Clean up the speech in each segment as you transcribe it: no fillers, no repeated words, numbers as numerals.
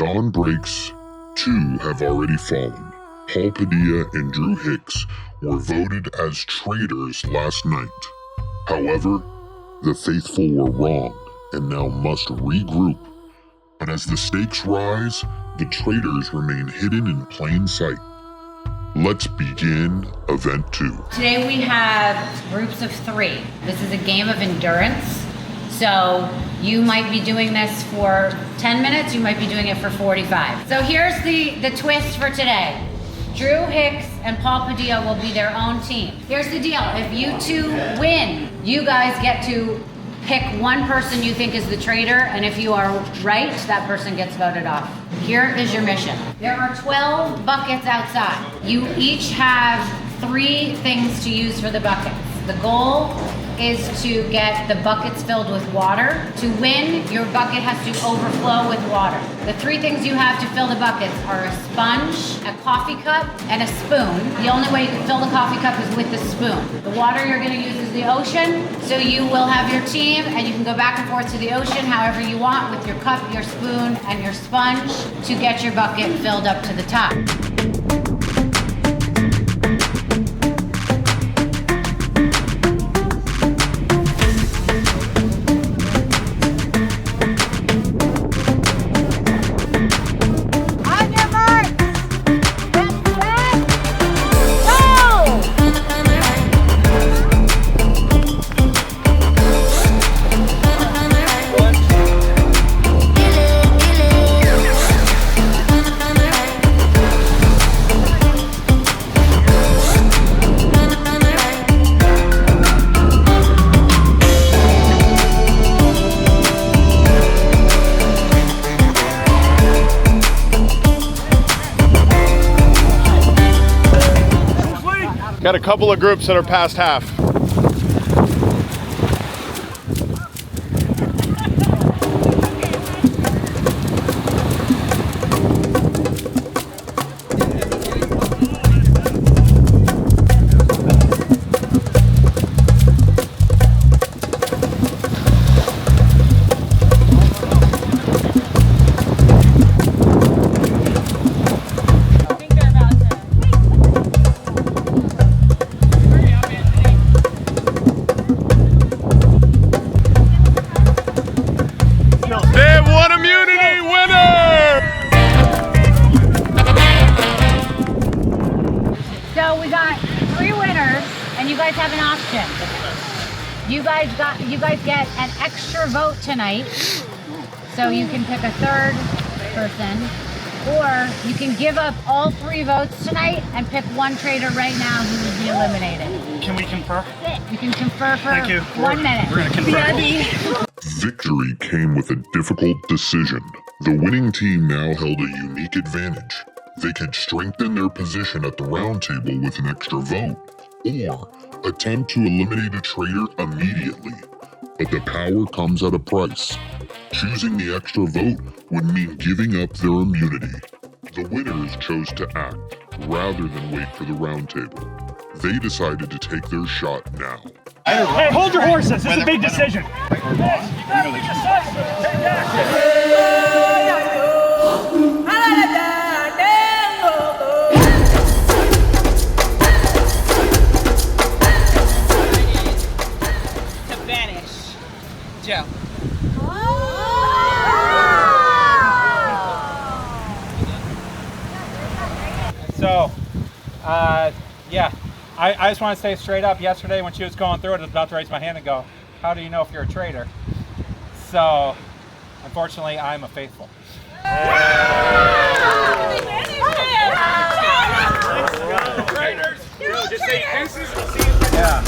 dawn breaks, 2 have already fallen. Paul Padilla and Drew Hicks were voted as traitors last night. However, the faithful were wrong and now must regroup. But as the stakes rise, the traitors remain hidden in plain sight. Let's begin Event 2. Today we have groups of 3. This is a game of endurance. So you might be doing this for 10 minutes, you might be doing it for 45. So here's the twist for today. Drew Hicks and Paul Padilla will be their own team. Here's the deal, if you 2 win, you guys get to pick one person you think is the traitor, and if you are right, that person gets voted off. Here is your mission. There are 12 buckets outside. You each have 3 things to use for the buckets. The goal is to get the buckets filled with water. To win, your bucket has to overflow with water. The 3 things you have to fill the buckets are a sponge, a coffee cup, and a spoon. The only way you can fill the coffee cup is with the spoon. The water you're gonna use is the ocean, so you will have your team and you can go back and forth to the ocean however you want with your cup, your spoon, and your sponge to get your bucket filled up to the top. Got a couple of groups that are past half. So we got 3 winners, and you guys have an option. You guys get an extra vote tonight, so you can pick a 3rd person, or you can give up all 3 votes tonight and pick one traitor right now who will be eliminated. Can we confer? You can confer for Thank you. 1 minute. We're gonna confer. Victory came with a difficult decision. The winning team now held a unique advantage. They could strengthen their position at the round table with an extra vote, or attempt to eliminate a traitor immediately. But the power comes at a price. Choosing the extra vote would mean giving up their immunity. The winners chose to act, rather than wait for the round table. They decided to take their shot now. Hey, hold your horses. This is a big decision. To vanish. Joe. So, yeah, I just want to say straight up, yesterday when she was going through it, I was about to raise my hand and go, how do you know if you're a traitor? So, unfortunately, I'm a faithful. Traitors! Just say deuces. Yeah.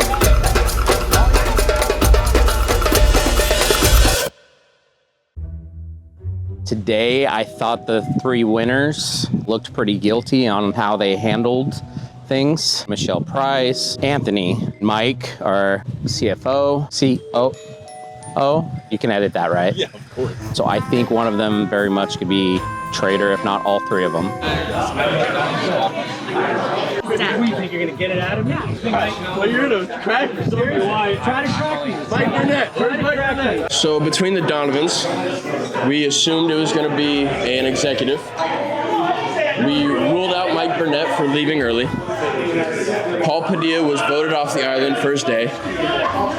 Today, I thought the 3 winners looked pretty guilty on how they handled things. Michelle Price, Anthony, Mike, our CFO, COO. You can edit that, right? Yeah, of course. So I think one of them very much could be traitor, if not all 3 of them. What do you think? You're going to get it out of me? Well, you're going to crack yourself. Why? Try to crack me. Bite your neck. Try to crack your neck. So between the Donovans, we assumed it was going to be an executive. We ruled out Mike Burnett for leaving early. Paul Padilla was voted off the island first day.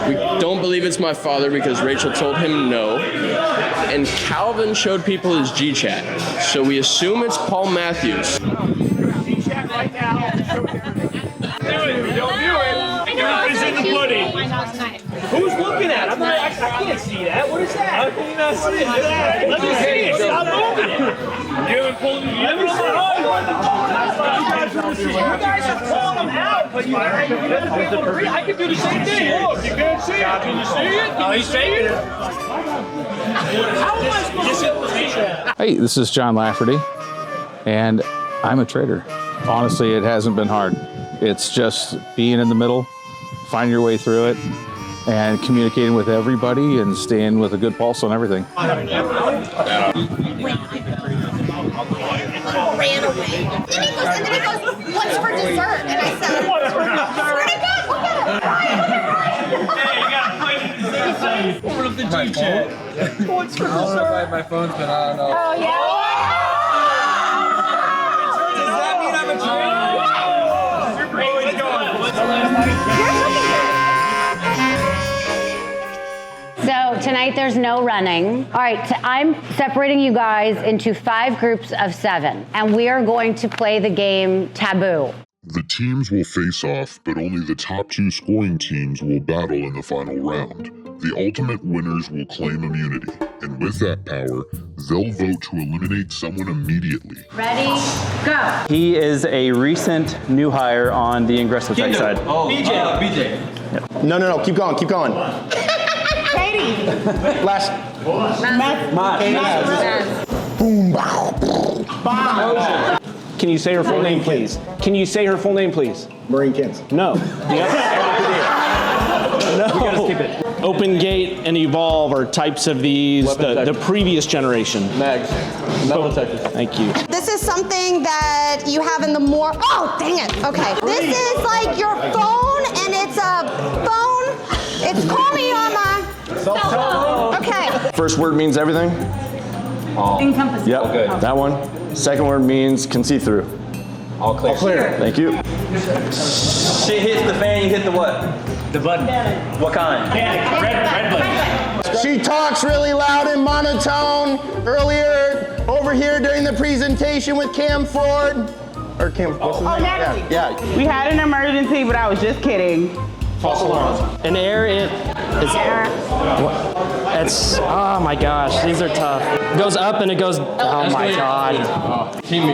We don't believe it's my father because Rachel told him no. And Calvin showed people his G-Chat. So we assume it's Paul Matthews. G-Chat right now. Don't do it. It's in the pudding. Who's looking at it? I can't see that. What is that? How can you not see it? Let me see it. Stop moving it. You haven't pulled it. You haven't pulled it. You guys are pulling them out, but you guys are agree. I can do the same thing. Look, you can't see it. Can you see it? Can you see it? How am I supposed to see it? Hey, this is John Lafferty, and I'm a trader. Honestly, it hasn't been hard. It's just being in the middle, finding your way through it, and communicating with everybody and staying with a good pulse on everything. Ran away. And then he goes, what's for dessert? And I said, what's for dessert? Swear to God, look at it. Hey, you gotta play the same of the G-Chat. What's for dessert? My phone's been on. Oh, yeah. Does that mean I'm a trainer? So tonight there's no running. All right, so I'm separating you guys into 5 groups of 7, and we are going to play the game Taboo. The teams will face off, but only the top 2 scoring teams will battle in the final round. The ultimate winners will claim immunity, and with that power, they'll vote to eliminate someone immediately. Ready, go. He is a recent new hire on the Ingresso Tech side. Oh, BJ. No, keep going. Katie. Last. Boom. Can you say her full name, please? Can you say her full name, please? Maureen Kins. No. No. We gotta skip it. Open Gate and Evolve are types of these, the previous generation. Mags. Metal detectors. Thank you. This is something that you have in the oh, dang it. Okay. This is like your phone, and it's a phone. It's call me on my cell phone. Okay. First word means everything? Encompassing. Yep, good. That one. Second word means can see through. All clear. Thank you. Shit hits the fan, you hit the what? The button. What kind? Red button. She talks really loud and monotone earlier over here during the presentation with Cam Ford. Or Cam, what's his name? Natalie. Yeah. We had an emergency, but I was just kidding. False alarm. An air, it's, oh my gosh, these are tough. It goes up and it goes, oh my God.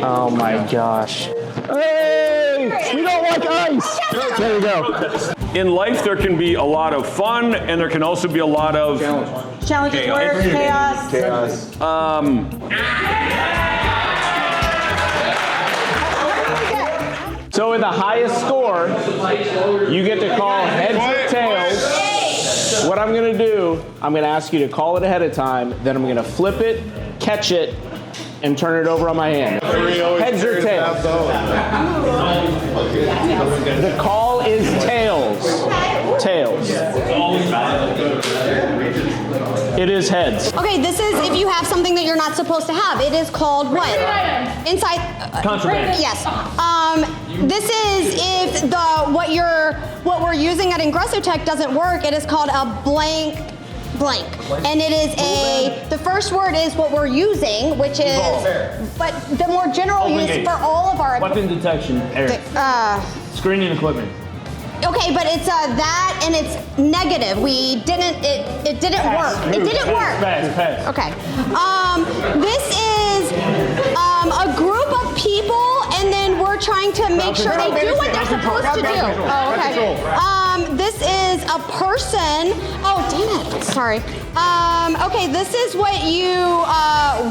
Oh my gosh. Hey, we don't like ice. There you go. In life, there can be a lot of fun, and there can also be a lot of Challenges, work, chaos. So with the highest score, you get to call heads or tails. What I'm gonna do, I'm gonna ask you to call it ahead of time, then I'm gonna flip it, catch it, and turn it over on my hand. Heads or tails? The call is tails. Tails. It is heads. Okay, this is if you have something that you're not supposed to have. It is called what? Inside. Contraband. Yes. This is if what we're using at Ingresso Tech doesn't work. It is called a blank, and it is the first word is what we're using, which is, but the more general use for all of our Weapon detection, air. Screening equipment. Okay, but it's that and it's negative. It didn't work. It didn't work. Pass. Okay. This is a group of people, and then we're trying to make sure they do what they're supposed to do. Oh, okay. This is a person. Oh, damn it. Sorry. Okay, this is what you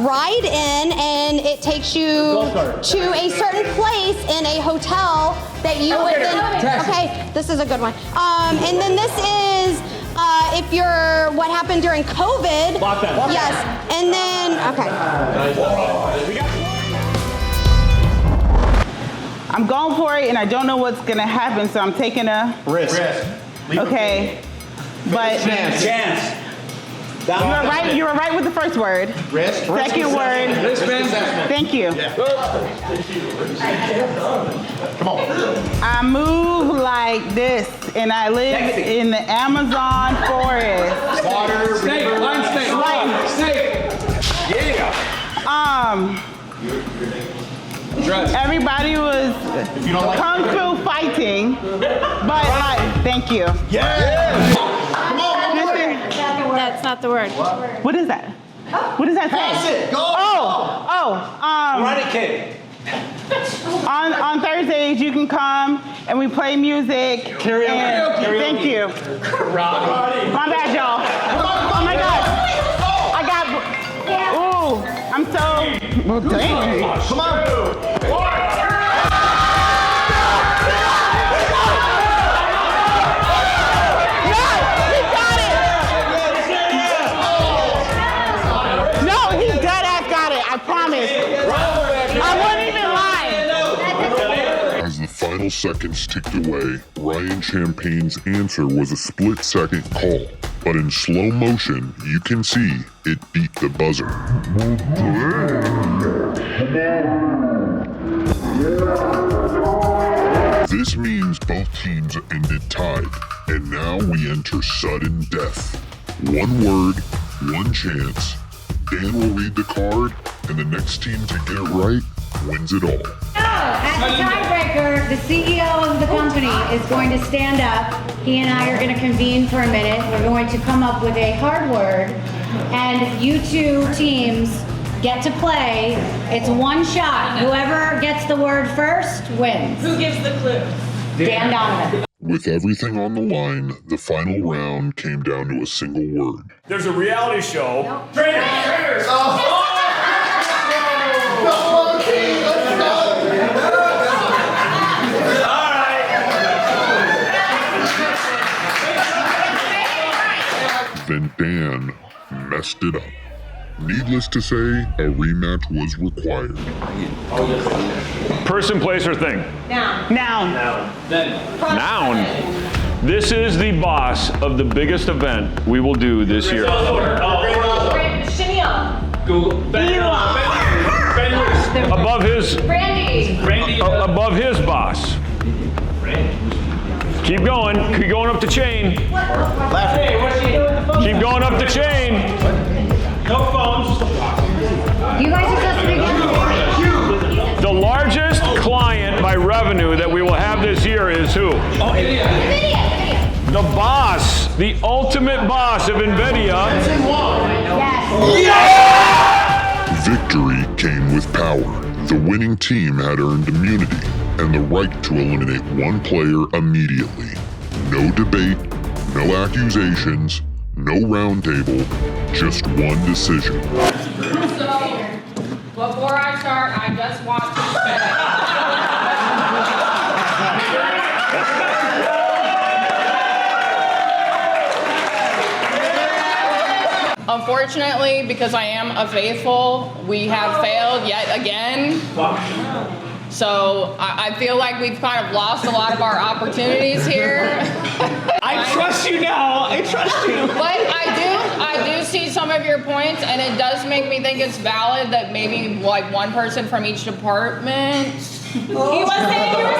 ride in, and it takes you to a certain place in a hotel that you would then. Okay, this is a good one. And then this is if you're what happened during COVID. Lockdown. Yes, and then okay. I'm going for it, and I don't know what's gonna happen, so I'm taking a Risk. Okay, but Chance. You were right with the first word. Second word. Thank you. Come on. I move like this, and I live in the Amazon forest. Water, Snake, river. line snake. Snake. Yeah. Everybody was kung fu fighting, but thank you. Yeah. Come on, one more. That's not the word. What is that? What does that say? Pass it. Go. Run it, kid. On Thursdays you can come and we play music. Karaoke. Thank you. My bad, y'all. Oh my God. I got. Ooh, I'm so. Well, dang. Come on. As the final seconds ticked away, Ryan Champagne's answer was a split-second call, but in slow motion, you can see it beat the buzzer. This means both teams ended tied, and now we enter sudden death. One word, one chance. Dan will read the card, and the next team to get it right wins it all. As the tiebreaker, the CEO of the company is going to stand up. He and I are going to convene for a minute. We're going to come up with a hard word, and you two teams get to play. It's one shot. Whoever gets the word first wins. Who gives the clue? Dan Donovan. With everything on the line, the final round came down to a single word. There's a reality show. Traitors. Then Dan messed it up. Needless to say, a rematch was required. Person, place, or thing? Noun. Noun. This is the boss of the biggest event we will do this year. Above his. Above his boss. Keep going. Keep going up the chain. Keep going up the chain. No phones. You guys are supposed to begin. The largest client by revenue that we will have this year is who? The boss, the ultimate boss of NVIDIA. Yes. Victory came with power. The winning team had earned immunity and the right to eliminate one player immediately. No debate, no accusations, no roundtable, just one decision. So, before I start, I just want to unfortunately, because I am a faithful, we have failed yet again. So I feel like we've kind of lost a lot of our opportunities here. I trust you now. I trust you. But I do see some of your points, and it does make me think it's valid that maybe like one person from each department. He was saying you were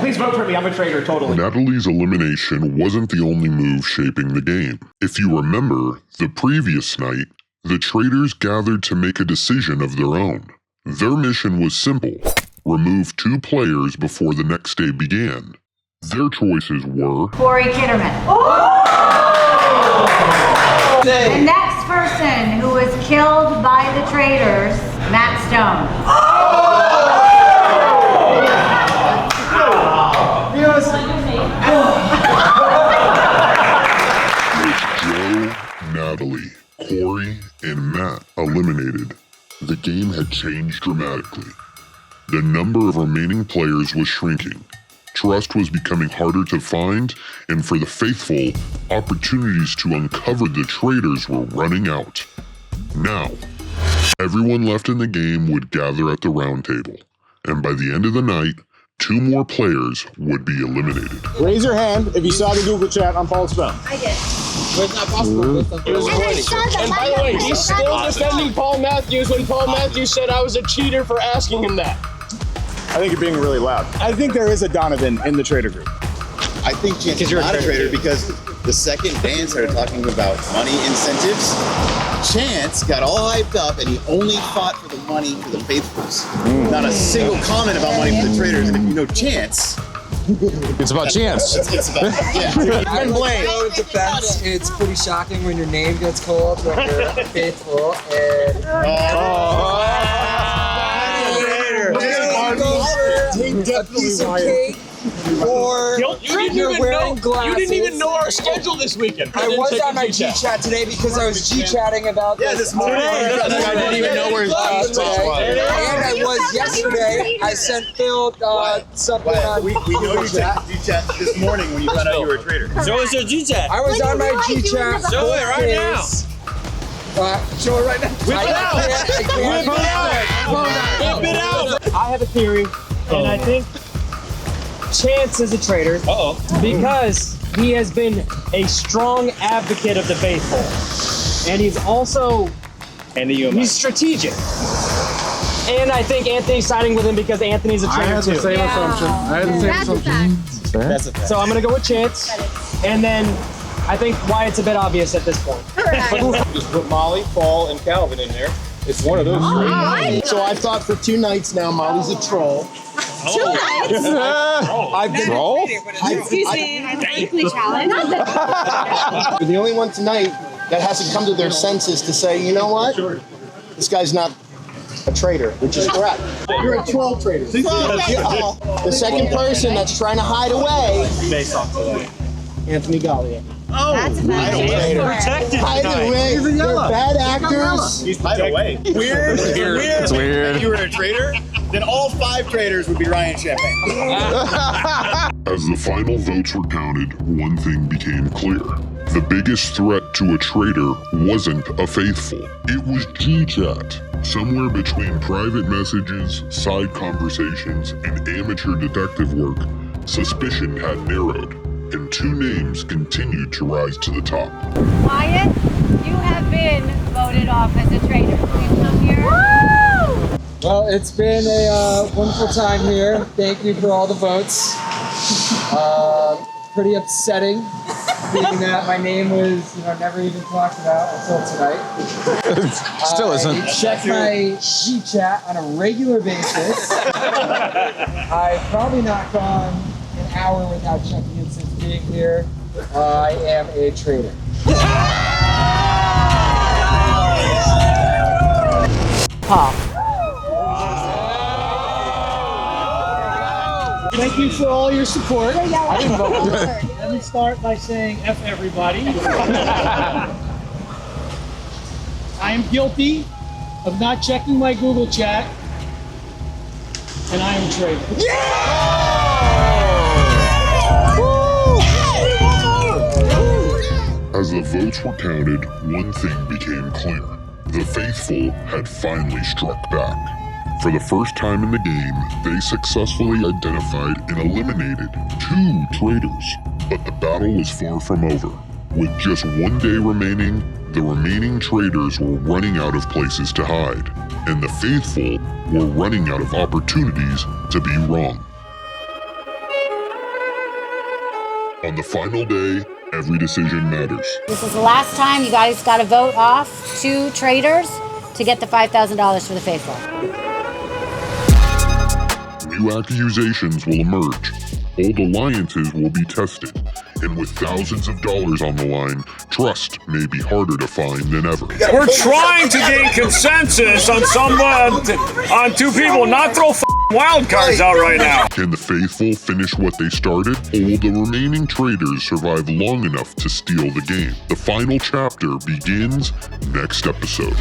please vote for me. I'm a traitor, totally. Natalie's elimination wasn't the only move shaping the game. If you remember, the previous night, the Traitors gathered to make a decision of their own. Their mission was simple: remove 2 players before the next day began. Their choices were Corey Kitterman. The next person who was killed by the Traitors, Matt Stone. Joe, Natalie, Corey, and Matt eliminated. The game had changed dramatically. The number of remaining players was shrinking. Trust was becoming harder to find, and for the faithful, opportunities to uncover the traitors were running out. Now, everyone left in the game would gather at the round table, and by the end of the night, 2 more players would be eliminated. Raise your hand if you saw the Google chat on Paul's phone. I did. It's not possible. It was 20. And by the way, he's still defending Paul Matthews when Paul Matthews said I was a cheater for asking him that. I think you're being really loud. I think there is a Donovan in the trader group. I think Chance is not a trader because the second Dan started talking about money incentives, Chance got all hyped up and he only fought for the money for the faithfuls. Not a single comment about money for the traders. And if you know Chance, it's about chance. It's about, yeah. I know it depends. It's pretty shocking when your name gets called when you're faithful and a piece of cake or you're wearing glasses. You didn't even know our schedule this weekend. I was on my G-Chat today because I was G-chatting about this morning. I didn't even know where his today. And I was yesterday. I sent Phil something on. We know you checked G-Chat this morning when you found out you were a trader. Show us your G-Chat. I was on my G-Chat. Show it right now. Show it right now. Whip it out. Whip it out. I have a theory, and I think Chance is a traitor because he has been a strong advocate of the faithful, and he's also he's strategic. And I think Anthony's siding with him because Anthony's a traitor too. I had the same assumption. I had the same assumption. That's a fact. So I'm gonna go with Chance, and then I think Wyatt's a bit obvious at this point. Just put Molly, Paul, and Calvin in there. It's one of those three. So I've thought for 2 nights now Molly's a troll. 2 nights? I've been Troll? Excuse me, I'm politically challenged. You're the only one tonight that hasn't come to their senses to say, you know what? This guy's not a traitor, which is correct. You're a troll trader. The second person that's trying to hide away, Anthony Gallia. That's a bad Protected Hide away. They're bad actors. He's by the way. Weird. It's weird. If you were a trader, then all 5 traders would be Ryan Champagne. As the final votes were counted, one thing became clear. The biggest threat to a trader wasn't a faithful. It was G-Chat. Somewhere between private messages, side conversations, and amateur detective work, suspicion had narrowed, and 2 names continued to rise to the top. Wyatt, you have been voted off as a traitor. Please come here. Well, it's been a wonderful time here. Thank you for all the votes. Pretty upsetting, being that my name was never even talked about until tonight. Still isn't. I check my G-Chat on a regular basis. I've probably not gone an hour without checking it since being here. I am a traitor. Paul. Thank you for all your support. I didn't vote. Let me start by saying F everybody. I am guilty of not checking my Google chat, and I am a traitor. As the votes were counted, one thing became clear. The faithful had finally struck back. For the first time in the game, they successfully identified and eliminated 2 traitors. But the battle was far from over. With just 1 day remaining, the remaining traitors were running out of places to hide, and the faithful were running out of opportunities to be wrong. On the final day, every decision matters. This is the last time you guys got to vote off 2 traitors to get the $5,000 for the faithful. New accusations will emerge. Old alliances will be tested. And with thousands of dollars on the line, trust may be harder to find than ever. We're trying to gain consensus on on 2 people, not throw wild cards out right now. Can the faithful finish what they started, or will the remaining traitors survive long enough to steal the game? The final chapter begins next episode.